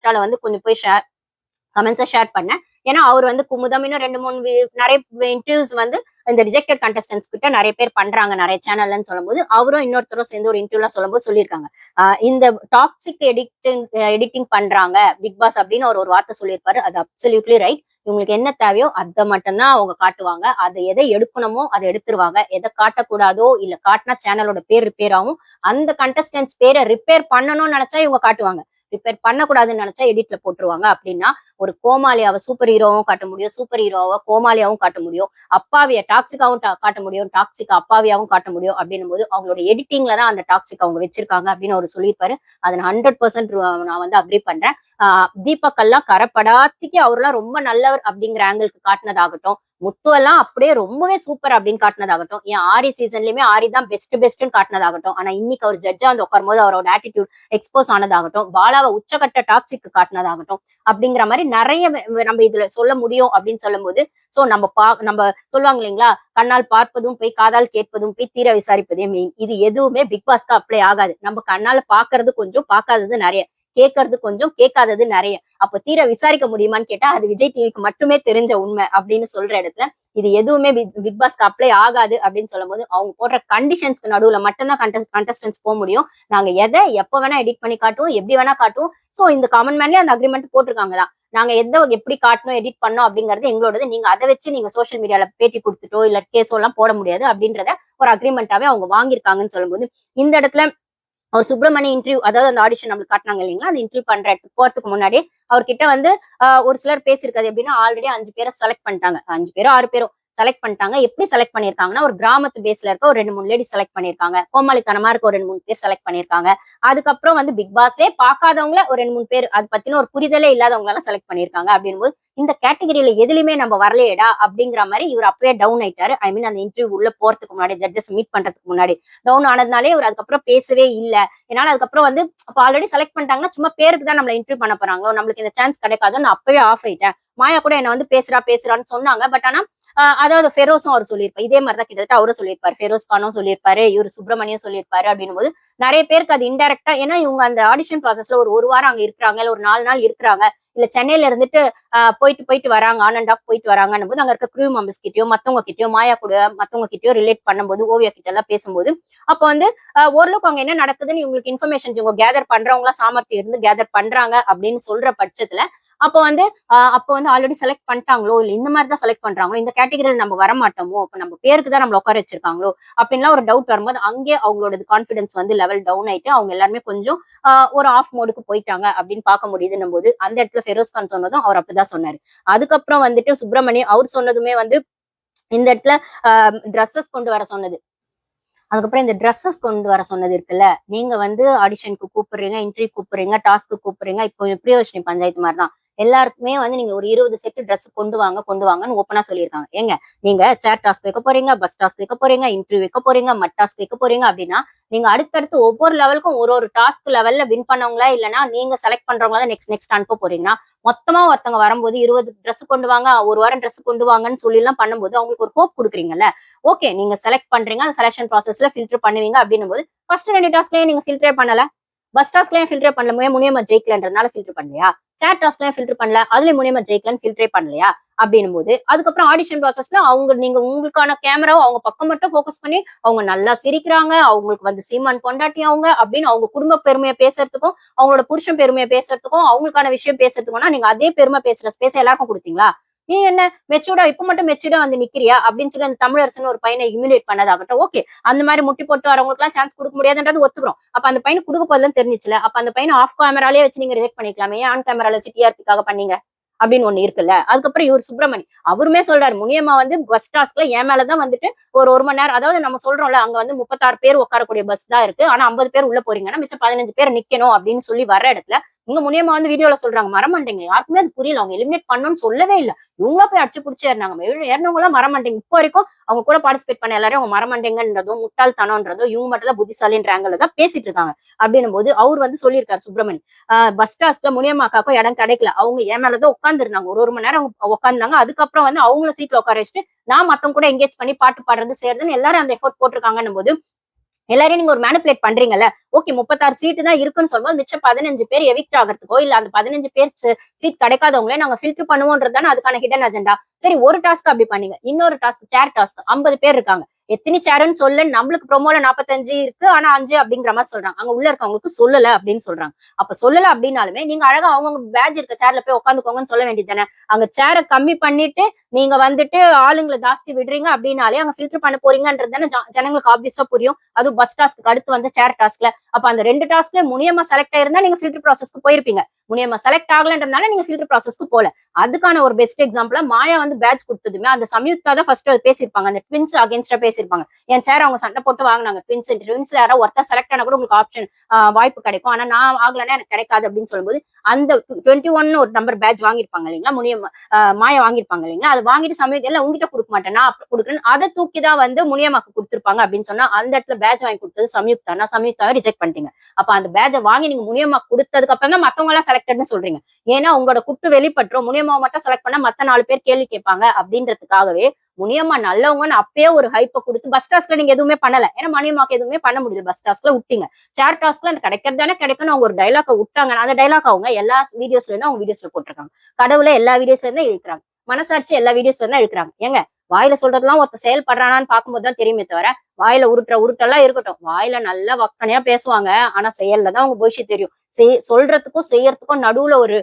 இன்ஸ்டால வந்து கொஞ்சம் போய் கமெண்ட்ஸை ஷேர் பண்ணேன். ஏன்னா அவர் வந்து குமுதம் இன்னும் 2, 3 நிறைய இன்டர்வியூஸ் வந்து இந்த ரிஜெக்டட் கண்டஸ்டன்ஸ் கிட்ட நிறைய பேர் பண்றாங்க நிறைய சேனல்னு சொல்லும்போது அவரும் இன்னொருத்தரும் சேர்ந்து ஒரு இன்டர்வியூலாம் சொல்லும்போது சொல்லியிருக்காங்க. இந்த டாக்ஸிக் எடிட்டிங் பண்றாங்க பிக் பாஸ் அப்படின்னு ஒரு வார்த்தை சொல்லியிருப்பாரு. அது அப்சல்யூட்லி ரைட். இவங்களுக்கு என்ன தேவையோ அதை மட்டும்தான் அவங்க காட்டுவாங்க. அதை எதை எடுக்கணுமோ அதை எடுத்துருவாங்க. எதை காட்டக்கூடாதோ இல்ல காட்டினா சேனலோட பேர் ரிப்பேர் ஆகும். அந்த கண்டஸ்டன்ஸ் பேரை ரிப்பேர் பண்ணணும்னு நினைச்சா இவங்க காட்டுவாங்க. ரிப்பேர் பண்ணக்கூடாதுன்னு நினைச்சா எடிட்ல போட்டுருவாங்க. அப்படின்னா ஒரு கோமாளியாவை சூப்பர் ஹீரோவும் காட்ட முடியும், சூப்பர் ஹீரோவை கோமாளியாவும் காட்ட முடியும், அப்பாவிய டாக்ஸிக்காவும் காட்ட முடியும், டாக்ஸிக் அப்பாவியாவும் காட்ட முடியும். அப்படின்னும் போது அவங்களோட எடிட்டிங்ல தான் அந்த டாக்ஸிக் அவங்க வச்சிருக்காங்க அப்படின்னு அவர் சொல்லியிருப்பாரு. அதை நான் 100% நான் வந்து அக்ரி பண்றேன். தீபக் எல்லாம் கரப்படாத்திக்கு அவரெல்லாம் ரொம்ப நல்லவர் அப்படிங்கிற ஆங்கிளுக்கு காட்டினதாகட்டும், முத்து எல்லாம் அப்படியே ரொம்பவே சூப்பர் அப்படின்னு காட்டினதாகட்டும், ஏன் ஆரி சீசன்லயுமே ஆரி தான் பெஸ்ட்னு காட்டினதாகட்டும், ஆனா இன்னைக்கு அவர் ஜட்ஜா வந்து உட்காரும் போது அவரோட ஆட்டிடியூட் எக்ஸ்போஸ் ஆனதாகட்டும், பாலாவை உச்சகட்ட டாக்ஸிக் காட்டினதாகட்டும், அப்படிங்கிற மாதிரி நிறைய நம்ம இதுல சொல்ல முடியும் அப்படின்னு சொல்லும் போது சோ நம்ம சொல்லுவாங்க இல்லைங்களா, கண்ணால் பார்ப்பதும் போய் காதால் கேட்பதும் போய் தீர விசாரிப்பதே மெயின். இது எதுவுமே பிக் பாஸ்க்கு அப்ளை ஆகாது. நம்ம கண்ணால பாக்குறது கொஞ்சம், பார்க்காதது நிறைய, கேட்கறது கொஞ்சம், கேட்காதது நிறைய. அப்ப தீர விசாரிக்க முடியுமான்னு கேட்டா அது விஜய் டிவிக்கு மட்டுமே தெரிஞ்ச உண்மை அப்படின்னு சொல்ற இடத்துல இது எதுவுமே பிக் பாஸ்க்கு அப்ளை ஆகாது அப்படின்னு சொல்லும் போது அவங்க போடுற கண்டிஷன்ஸ்க்கு நடுவுல மட்டும்தான் கண்டஸ்டன்ஸ் போக முடியும். நாங்க எதை எப்ப வேணா எடிட் பண்ணி காட்டுவோம், எப்படி வேணா காட்டுவோம். சோ இந்த காமன் மேன்லயே அந்த அக்ரிமெண்ட் போட்டிருக்காங்க தான். நாங்க எதை எப்படி காட்டணும், எடிட் பண்ணோம் அப்படிங்கறது எங்களோடது. நீங்க அதை வச்சு நீங்க சோசியல் மீடியால பேட்டி கொடுத்துட்டோ இல்ல கேஸோ எல்லாம் போட முடியாது அப்படின்றத ஒரு அக்ரிமெண்டாவே அவங்க வாங்கியிருக்காங்கன்னு சொல்லும்போது இந்த இடத்துல அவர் சுப்பிரமணி இன்டர்வியூ, அதாவது அந்த ஆடிஷன் நம்மளுக்கு காட்டினாங்க இல்லைங்களா, அந்த இன்டர்வியூ பண்ற இடத்துக்கு போறதுக்கு முன்னாடி அவர்கிட்ட வந்து ஒரு சிலர் பேசியிருக்காது எப்படின்னா ஆல்ரெடி 5 பேரை செலக்ட் பண்ணிட்டாங்க. 5 பேரோ 6 பேரோ செலக்ட் பண்ணிட்டாங்க. எப்படி செலக்ட் பண்ணிருக்காங்கன்னா ஒரு கிராமத்து பேஸ்ல இருக்க ஒரு 2, 3 லேடி செலக்ட் பண்ணிருக்காங்க. கோமாளித்தனமா இருக்க ஒரு 2, 3 பேர் செலக்ட் பண்ணிருக்காங்க. அதுக்கப்புறம் வந்து பிக் பாஸே பார்க்காதவங்கள ஒரு 2, 3 பேர் அது பத்தின ஒரு புரிதலே இல்லாதவங்க எல்லாம் செலக்ட் பண்ணிருக்காங்க. அப்படின்போது இந்த கேட்டகரியில எதுலயுமே நம்ம வரலையேடா அப்படிங்கிற மாதிரி இவர் அப்பவே டவுன் ஆயிட்டாரு. ஐ மீன் அந்த இன்டர்வியூ உள்ள போறதுக்கு முன்னாடி, ஜட்ஜஸ் மீட் பண்றதுக்கு முன்னாடி டவுன் ஆனதுனாலே இவர் அதுக்கப்புறம் பேசவே இல்லை. என்னால அதுக்கப்புறம் வந்து அப்ப ஆல்ரெடி செலக்ட் பண்ணிட்டாங்கன்னா சும்மா பேருக்கு தான் நம்மள இன்டர்வியூ பண்ண போறாங்களோ, நம்மளுக்கு இந்த சான்ஸ் கிடைக்காதுன்னு நான் அப்பவே ஆஃப் ஆயிட்டேன். மாயா கூட என்ன வந்து பேசுறான்னு சொன்னாங்க. பட் ஆனா அதாவது ஃபெரோஸும் அவர் சொல்லியிருப்பாரு. இதே மாதிரிதான் கிட்டத்தட்ட அவரும் சொல்லியிருப்பாரு. ஃபெரோஸ் கானும் சொல்லியிருப்பாரு, இவர் சுப்பிரமணியம் சொல்லியிருப்பாரு. அப்படின்னும் போது நிறைய பேருக்கு அது இன்டைரக்டா, ஏன்னா இவங்க அந்த ஆடிஷன் ப்ராசஸ்ல ஒரு வாரம் அங்க இருக்கிறாங்க, இல்ல ஒரு 4 நாள் இருக்கிறாங்க, இல்ல சென்னையில இருந்துட்டு போயிட்டு வராங்க, ஆன் அண்ட் ஆஃப் போயிட்டு வராங்கன்னும் போது அங்க இருக்க க்ரூ மெம்பர்ஸ் கிட்டயோ மத்தவங்க கிட்டயோ மாயா கூட மத்தவங்க கிட்டயோ ரிலேட் பண்ணும்போது ஓவியா கிட்ட எல்லாம் பேசும்போது அப்ப வந்து ஓரளவுக்கு அங்க என்ன நடக்குதுன்னு இவங்களுக்கு இன்ஃபர்மேஷன் இவங்க கேதர் பண்றவங்களா சாமர்த்தியம் இருந்து கேதர் பண்றாங்க அப்படின்னு சொல்ற பட்சத்துல அப்ப வந்து ஆல்ரெடி செலக்ட் பண்ணிட்டாங்களோ, இல்ல இந்த மாதிரி தான் செலக்ட் பண்றாங்களோ, இந்த கேட்டகரியில நம்ம வரமாட்டோமோ, அப்ப நம்ம பேருக்கு தான் நம்மள உட்கார வச்சிருக்காங்களோ அப்படின்லாம் ஒரு டவுட் வரும்போது அங்கே அவங்களோட கான்பிடன்ஸ் வந்து லெவல் டவுன் ஆயிட்டு அவங்க எல்லாருமே கொஞ்சம் ஒரு ஆஃப் மோடுக்கு போயிட்டாங்க அப்படின்னு பார்க்க முடியுதுன்னும் போது அந்த இடத்துல ஃபெரோஸ் கான் சொன்னதும் அவர் அப்படிதான் சொன்னாரு. அதுக்கப்புறம் வந்துட்டு சுப்பிரமணியம் அவர் சொன்னதுமே வந்து இந்த இடத்துல ட்ரெஸ்ஸஸ் கொண்டு வர சொன்னது. அதுக்கப்புறம் இந்த ட்ரெஸ்ஸஸ் கொண்டு வர சொன்னது இருக்குல்ல, நீங்க வந்து ஆடிஷனுக்கு கூப்பிடுறீங்க, இன்டர்வியூ கூப்பிடுறீங்க, டாஸ்க்கு கூப்பிடுறீங்க. இப்போ பிரியதர்ஷினி பஞ்சாயத்து மாதிரி தான். எல்லாருக்குமே வந்து நீங்க ஒரு 20 செட்டு ட்ரெஸ் கொண்டு வாங்கன்னு ஓப்பனா சொல்லியிருக்காங்க. ஏங்க நீங்க சேர் டாஸ்க் வைக்க போறீங்க, பஸ் டாஸ்க் வைக்க போறீங்க, இன்டர்வியூ வைக்க போறீங்க, மட் டாஸ்க் வைக்க போறீங்க அப்படின்னா நீங்க அடுத்தடுத்து ஒவ்வொரு லெவலுக்கும் ஒரு டாஸ்க் லெவல்ல வின் பண்ணவங்களா இல்லைன்னா நீங்க செலக்ட் பண்றவங்களா தான் நெக்ஸ்ட் அனுப்ப போறீங்கன்னா மொத்தமா ஒருத்தவங்க வரும்போது 20 ட்ரெஸ் கொண்டு வாங்க, ஒரு வாரம் ட்ரெஸ் கொண்டு வாங்கன்னு சொல்லி எல்லாம் பண்ணும்போது அவங்களுக்கு ஒரு ஹோப் கொடுக்குறீங்கல்ல. ஓகே நீங்க செலக்ட் பண்றீங்க, அந்த செலக்ஷன் ப்ராசஸ்ல ஃபில்டர் பண்ணுவீங்க அப்படின்னும் போது ஃபர்ஸ்ட் 2 டாஸ்க்லயே நீங்க ஃபில்டரே பண்ணல, பஸ் டாஸ்க்லயும் ஃபில்டர் பண்ணல, முனியம்மா ஜெயிக்கலன்றதுனால ஃபில்டர் பண்ணலையா, சேட் டாஸ்க்லயும் ஃபில்டர் பண்ணல, அதுலயும் முனியம்மா ஜெயிக்கலன்னு ஃபில்டரே பண்ணலையா அப்படின்னும் போது அதுக்கப்புறம் ஆடிஷன் ப்ராசஸ்ல நீங்க உங்களுக்கான கேமராவை அவங்க பக்கம் மட்டும் ஃபோக்கஸ் பண்ணி அவங்க நல்லா சிரிக்கிறாங்க, அவங்களுக்கு வந்து சீமான் பொண்டாட்டி அவங்க அப்படின்னு அவங்க குடும்ப பெருமையை பேசுறதுக்கும் அவங்களோட புருஷன் பெருமையை பேசுறதுக்கும் அவங்களுக்கான விஷயம் பேசுறதுக்கும்னா நீங்க அதே பெருமை பேசுற ஸ்பேஸ் எல்லாருக்கும் கொடுத்தீங்களா? நீ என்ன மெச்சூர்டா இப்ப மட்டும் மெச்சூர்டா வந்து நிக்கிறியா அப்படின்னு சொல்லி அந்த தமிழரசன் ஒரு பையனை ஹியூமிலேட் பண்ணதாகட்டும். ஓகே அந்த மாதிரி முட்டி போட்டு வரவங்களுக்கு எல்லாம் சான்ஸ் கொடுக்க முடியாதுன்றது ஒத்துக்கிறோம். அப்ப அந்த பையனை கொடுக்க போதும் தெரிஞ்சிச்சுல, அப்ப அந்த பையனை ஆஃப் கேமராலே வச்சு நீங்க ரிஜெக்ட் பண்ணிக்கலாமே, ஆன் கேமரால வச்சு டிஆர்பிக்காக பண்ணீங்க அப்படின்னு ஒண்ணு இருக்குல்ல. அதுக்கப்புறம் இவர் சுப்பிரமணி அவருமே சொல்றாரு, முனியம்மா வந்து பஸ் டாஸ்க்ல என் மேலதான் வந்துட்டு ஒரு மணி நேரம், அதாவது நம்ம சொல்றோம்ல அங்க வந்து 36 பேர் உட்காரக்கூடிய பஸ் தான் இருக்கு, ஆனா 50 பேர் உள்ள போறீங்கன்னா மிச்சம் 15 பேர் நிக்கணும் அப்படின்னு சொல்லி வர்ற இடத்துல இங்க முனியம்மா வந்து வீடியோல சொல்றாங்க மரமண்டைங்க, யாருக்குமே அது புரியல, அவங்க எலிமினேட் பண்ணணும்னு சொல்லவே இல்லை, இவங்களா போய் அடிச்சு புடிச்சு ஏறினாங்க. ஏறினவங்க எல்லாம் மரமண்டைங்க. இப்போ வரைக்கும் அவங்க கூட பார்ட்டிசிபேட் பண்ண எல்லாரும் அவங்க மரமண்டைங்கன்றதோ முட்டாள்தனம்ன்றதோ இவங்க மட்டும் தான் புத்திசாலின்ற ஆங்கிள் தான் பேசிட்டு இருக்காங்க. அப்படின்னும் போது அவர் வந்து சொல்லியிருக்காரு சுப்பிரமணி, பஸ் டாஸ்க்ல முனியம்மாக்காக்கும் இடம் கிடைக்கல, அவங்க என் மேலதான் உட்கார்ந்து இருந்தாங்க, ஒரு மணி நேரம் உட்கார்ந்தாங்க. அதுக்கப்புறம் வந்து அவங்கள சீட்ல உட்கார வச்சுட்டு நான் மத்தவங்க கூட எங்கேஜ் பண்ணி பாட்டு பாடுறது செய்யறதுன்னு எல்லாரும் அந்த எஃபோர்ட் போட்டிருக்காங்கன்னும் போது எல்லாரையும் நீங்க ஒரு மேனிபுலேட் பண்றீங்கல்ல. ஓகே 36 சீட்டு தான் இருக்குன்னு சொல்லும்போது மிச்சம் 15 பேர் எவிக்ட் ஆகறதுக்கோ இல்ல அந்த 15 பேர் சீட் கிடைக்காதவங்களே நாங்க ஃபில்டர் பண்ணுவோம்ன்றது தானே அதுக்கான ஹிடன் அஜெண்டா. சரி ஒரு டாஸ்க் அப்படி பண்ணீங்க. இன்னொரு டாஸ்க் சேர் டாஸ்க் 50 பேர் இருக்காங்க. எத்தனை சேர்ன்னு சொல்லு, நம்மளுக்கு ப்ரோமோல 45 இருக்கு ஆனா 5 அப்படிங்கிற மாதிரி சொல்றாங்க. அங்க உள்ள இருக்கவங்களுக்கு சொல்லல அப்படின்னு சொல்றாங்க. அப்ப சொல்லல அப்படின்னாலுமே நீங்க அழகா அவங்கவங்க பேட்ச் இருக்க சேர்ல போய் உட்காந்துக்கோங்கன்னு சொல்ல வேண்டியது தானே. அங்க சேரை கம்மி பண்ணிட்டு நீங்க வந்துட்டு ஆளுங்களை ஜாஸ்தி விடுறீங்க அப்படின்னாலே அங்க ஃபில்டர் பண்ண போறீங்கன்றது தானே ஜனங்களுக்கு ஆப்வியஸா புரியும். அதுவும் பஸ் டாஸ்க்கு அடுத்து வந்து சேர் டாஸ்க்ல. அப்ப அந்த 2 டாஸ்க்ல முனியமா செலக்ட் ஆயிருந்தா நீங்க ஃபில்டர் ப்ராசஸ்க்கு போயிருப்பீங்க. முனியமா செலக்ட் ஆகலன்றதுனால நீங்க ஃபில்டர் ப்ராசஸ்க்கு போல. அதுக்கான ஒரு பெஸ்ட் எக்ஸாம்பிளா மாயா வந்து பேட்ச் கொடுத்ததுமே அந்த சம்யுக்தா தான் ஃபர்ஸ்ட் பேசியிருப்பாங்க. அந்த ட்வின்ஸ் அகேன்ஸ்டா பேசியிருப்பாங்க. என் சேர் அவங்க சண்டை போட்டு வாங்கினாங்க. ட்வின்ஸ்ல யாராவது ஒருத்தர் செலக்ட் ஆனா கூட உங்களுக்கு ஆப்ஷன் வாய்ப்பு கிடைக்கும். ஆனா நான் ஆகலன்னா எனக்கு கிடைக்காது அப்படின்னு சொல்லும்போது அந்த 21 ஒரு நம்பர் பேட்ச் வாங்கியிருப்பாங்க இல்லைங்களா, முனியம்மா மாயா வாங்கியிருப்பாங்க இல்லைங்களா, அது வாங்கிட்டு சமயம் இல்ல உங்ககிட்ட கொடுக்க மாட்டேன் நான் கொடுக்குறேன் அதை தூக்கி தான் வந்து முனியம்மாக்கு கொடுத்துருப்பாங்க அப்படின்னு சொன்னா அந்த இடத்துல பேட்ச் வாங்கி கொடுத்தது சம்யுக்தா. நான் சம்யுக்தாவை ரிஜெக்ட் பண்ணிட்டீங்க. அப்ப அந்த பேட்சை வாங்கி நீங்க முனியம்மா கொடுத்ததுக்கு அப்புறம் தான் மத்தவங்க எல்லாம் செலக்டட்னு சொல்றீங்க. ஏன்னா உங்களோட குட்டு வெளிப்பட்டுரும். முனியம்மாவை மட்டும் செலக்ட் பண்ணா மத்த 4 பேர் கேள்வி கேட்பாங்க அப்படின்றதுக்காகவே முனியம்மா நல்லவங்கன்னு அப்பயே ஒரு ஹைப்பை கொடுத்து பஸ் டாஸ்க்ல நீங்க எதுவுமே பண்ணல. ஏன்னா முனியம்மாக்கு எதுவுமே பண்ண முடியல. பஸ் டாஸ்க்ல விட்டீங்க. சேர் டாஸ்க்ல கிடைக்கிறது தானே கிடைக்கும்னு அவங்க ஒரு டைலாக விட்டாங்க. அந்த டைலாக் அவங்க எல்லா வீடியோஸ்ல இருந்து அவங்க வீடியோஸ்ல போட்டிருக்காங்க. கடவுளை எல்லா வீடியோஸ்ல இருந்து இழுக்கிறாங்க. மனசாட்சி எல்லா வீடியோஸ்ல இருந்தா இழுக்கிறாங்க. ஏங்க வாயில சொல்றதெல்லாம் ஒருத்த செயல்படுறானான்னு பார்க்கும்போது தான் தெரியுமே தவிர வாயில உருட்டெல்லாம் இருக்கட்டும். வாயில நல்லா வக்கனையா பேசுவாங்க. ஆனா செயல்ல தான் அவங்க போயிச்சு தெரியும். சொல்றதுக்கும் செய்யறதுக்கும் நடுவுல ஒரு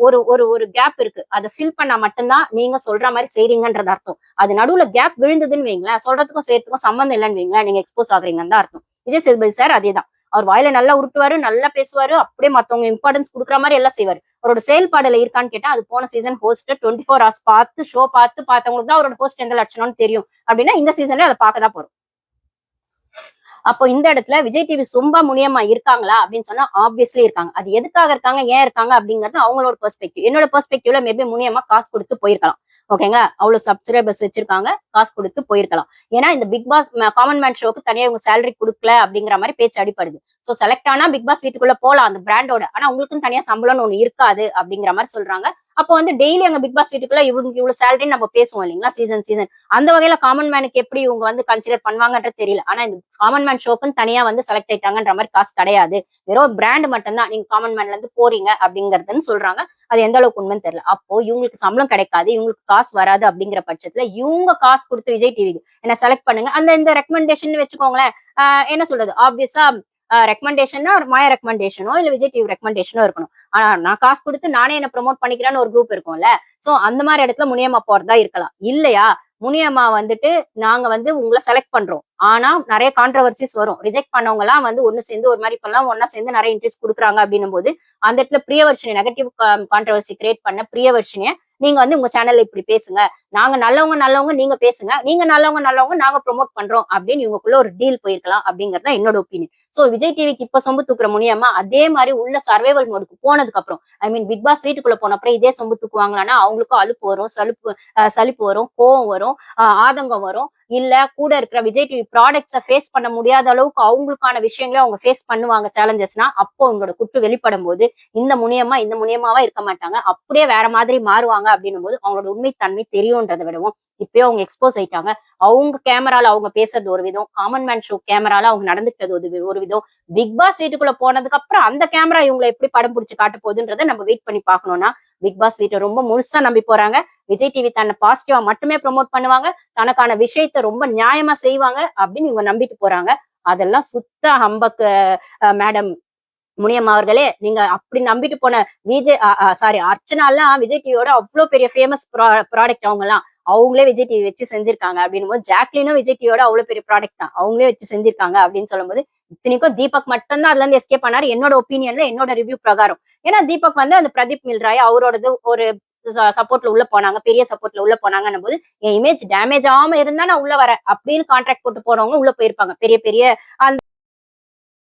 ஒரு ஒரு ஒரு கேப் இருக்கு. அதை ஃபில் பண்ணா மட்டும்தான் நீங்க சொல்ற மாதிரி செய்றீங்கன்றது அர்த்தம். அது நடுவுல கேப் விழுந்ததுன்னு வைங்களேன், சொல்றதுக்கும் செய்யறதுக்கும் சம்மந்தம் இல்லைன்னு வைங்களேன், நீங்க எக்ஸ்போஸ் ஆகுறீங்கன்னு தான் அர்த்தம். விஜய் சேதுபதி சார் அதேதான். அவர் வாயில நல்லா உருட்டுவாரு, நல்லா பேசுவாரு, அப்படியே மத்தவங்க இம்பார்ட்டன்ஸ் கொடுக்குற மாதிரி எல்லாம் செய்வாரு. அவரோட செயல்பாடுல இருக்கான்னு கேட்டா அது போன சீசன் ஹோஸ்ட் 24 ஹவர்ஸ் பார்த்து ஷோ பார்த்தவங்களுக்கு தான் அவரோட ஹோஸ்ட் எந்த லட்சணம்னு தெரியும். அப்படின்னா இந்த சீசன்ல அதை பார்க்க தான் போறோம். அப்போ இந்த இடத்துல விஜய் டிவி சொம்பா முனியம்மா இருக்காங்களா அப்படின்னு சொன்னா ஆப்வியஸ்லி இருக்காங்க. அது எதுக்காக இருக்காங்க, ஏன் இருக்காங்க அப்படிங்கிறது அவங்களோட பெர்ஸ்பெக்டிவ். என்னோட பெர்ஸ்பெக்டிவ்ல மேபி முனியம்மா காசு கொடுத்து போயிருக்கலாம். ஓகேங்களா, அவ்வளவு சப்ஸ்கிரைபர்ஸ் வச்சிருக்காங்க, காசு கொடுத்து போயிருக்கலாம். ஏன்னா இந்த பிக் பாஸ் காமன் மேன் ஷோக்கு தனியா இவங்க சேலரி கொடுக்கல அப்படிங்கிற மாதிரி பேச்சு அடிப்படுது. சோ செலக்ட் ஆனா பிக் பாஸ் வீட்டுக்குள்ள போலாம் அந்த பிராண்டோட. ஆனா உங்களுக்கும் தனியா சம்பளம்னு ஒண்ணு இருக்காது அப்படிங்கிற மாதிரி சொல்றாங்க. அப்போ வந்து டெய்லி அங்க பிக் பாஸ் வீட்டுக்குள்ள இவங்களுக்கு இவ்வளவு சேலரின்னு நம்ம பேசுவோம் இல்லைங்களா, சீசன் அந்த வகையில காமன் மேனுக்கு எப்படி இவங்க வந்து கன்சிடர் பண்ணுவாங்கன்றது தெரியல. ஆனா இந்த காமன் மேன் ஷோக்குன்னு தனியா வந்து செலக்ட் ஆயிட்டாங்கன்ற மாதிரி காசு கிடையாது. வெறும் பிராண்ட் மட்டும் தான் நீங்க காமன் மேன்ல இருந்து போறீங்க அப்படிங்கறதுன்னு சொல்றாங்க. அது எந்த அளவுக்கு உண்மைன்னு தெரியல. அப்போ இவங்களுக்கு சம்பளம் கிடைக்காது, இவங்களுக்கு காசு வராது அப்படிங்கிற பட்சத்துல இவங்க காசு கொடுத்து விஜய் டிவிக்கு என்ன செலக்ட் பண்ணுங்க அந்த இந்த ரெக்கமெண்டேஷன் வச்சுக்கோங்களேன். என்ன சொல்றது, ஆப்வியஸா ரெக்கமெண்டேஷன்னா மாயா ரெக்கமெண்டேஷனோ இல்ல விஜய் டிவி ரெக்கமெண்டேஷனோ இருக்கணும். ஆனா நான் காசு கொடுத்து நானே என்ன ப்ரொமோட் பண்ணிக்கிறேன்னு ஒரு குரூப் இருக்கும்ல. சோ அந்த மாதிரி இடத்துல முனியம்மா போறதா இருக்கலாம். இல்லையா முனியம்மா வந்துட்டு நாங்க வந்து உங்களை செலக்ட் பண்றோம். ஆனா நிறைய கான்ட்ரவர்சிஸ் வரும். ரிஜெக்ட் பண்ணவங்க எல்லாம் வந்து ஒண்ணு சேர்ந்து ஒரு மாதிரி பண்ணலாம், ஒன்னா சேர்ந்து நிறைய இன்ட்ரெஸ்ட் கொடுக்குறாங்க அப்படின்னும் போது அந்த இடத்துல பிரியவர்ஷினி நெகட்டிவ் கான்ட்ரவர்சி கிரியேட் பண்ண பிரியவர்ஷினிய நீங்க வந்து உங்க சேனல்ல இப்படி பேசுங்க, நாங்க நல்லவங்க நீங்க பேசுங்க, நீங்க நல்லவங்க நாங்க ப்ரொமோட் பண்றோம் அப்படின்னு இவங்களுக்குள்ள ஒரு டீல் போயிருக்கலாம் அப்படிங்கறது என்னோட ஒப்பீனியன். சோ விஜய் டிவிக்கு இப்ப சொம்பு தூக்குற முனியம்மா அதே மாதிரி உள்ள சர்வைவல் மோடுக்கு போனதுக்கு அப்புறம் ஐ மீன் பிக் பாஸ் வீட்டுக்குள்ள போன அப்புறம் இதே சொம்பு தூக்குவாங்களான்னா அவங்களுக்கும் அலுப்பு வரும், சலிப்பு வரும், கோவம் வரும், ஆதங்கம் வரும். இல்ல கூட இருக்கிற விஜய் டிவி ப்ராடக்ட்ஸை ஃபேஸ் பண்ண முடியாத அளவுக்கு அவங்களுக்கான விஷயங்களை அவங்க ஃபேஸ் பண்ணுவாங்க சேலஞ்சஸ்னா அப்போ உங்களோட குட்டு வெளிப்படும் போது இந்த முனியம்மாவா இருக்க மாட்டாங்க, அப்படியே வேற மாதிரி மாறுவாங்க அப்படின்னும் போது அவங்களோட உண்மைத்தன்மை தெரியும்ன்றதை விடவும் இப்பயோ அவங்க எக்ஸ்போஸ் ஆயிட்டாங்க. அவங்க கேமரால அவங்க பேசுறது ஒரு விதம், காமன் மேன் ஷோ கேமரால அவங்க நடந்துக்கிட்டது ஒரு விதம், பிக் பாஸ் வீட்டுக்குள்ள போனதுக்கு அப்புறம் அந்த கேமரா இவங்களை எப்படி படம் பிடிச்சு காட்ட போகுதுன்றதை நம்ம வெயிட் பண்ணி பார்க்கணும்னா பிக் பாஸ் வீட்டை ரொம்ப முழுசா நம்பி போறாங்க. விஜய் டிவி தன்னை பாசிட்டிவா மட்டுமே ப்ரொமோட் பண்ணுவாங்க, தனக்கான விஷயத்த ரொம்ப நியாயமா செய்வாங்க அப்படின்னு இவங்க நம்பிட்டு போறாங்க. அதெல்லாம் சுத்த ஹம்பக்கு. மேடம் முனியம்மா அவர்களே, நீங்க அப்படி நம்பிட்டு போன விஜய் சாரி அர்ச்சனா எல்லாம் விஜய் டிவியோட அவ்வளவு பெரிய ஃபேமஸ் ப்ராடக்ட் அவங்க எல்லாம் அவங்களே விஜய் டிவி வச்சு செஞ்சிருக்காங்க அப்படின்னும் போது ஜாக்லினும் விஜய் டிவியோட அவ்வளவு பெரிய ப்ராடக்ட் தான் அவங்களே வச்சு செஞ்சிருக்காங்க அப்படின்னு சொல்லும்போது இத்தனைக்கும் தீபக் மட்டும் தான் அதுல இருந்து எஸ்கேப் பண்ணாரு என்னோட ஒப்பீனியன்ல, என்னோட ரிவ்யூ பிரகாரம். ஏன்னா தீபக் வந்து அந்த பிரதீப் மில்ராய் அவரோடது ஒரு சப்போர்ட்ல உள்ள போனாங்க, பெரிய சப்போர்ட்ல உள்ள போனாங்கன்னும் போது என் இமேஜ் டேமேஜ் ஆகாம இருந்தா நான் உள்ள வரேன் அப்படின்னு கான்ட்ராக்ட் போட்டு போறவங்க உள்ள போயிருப்பாங்க. பெரிய பெரிய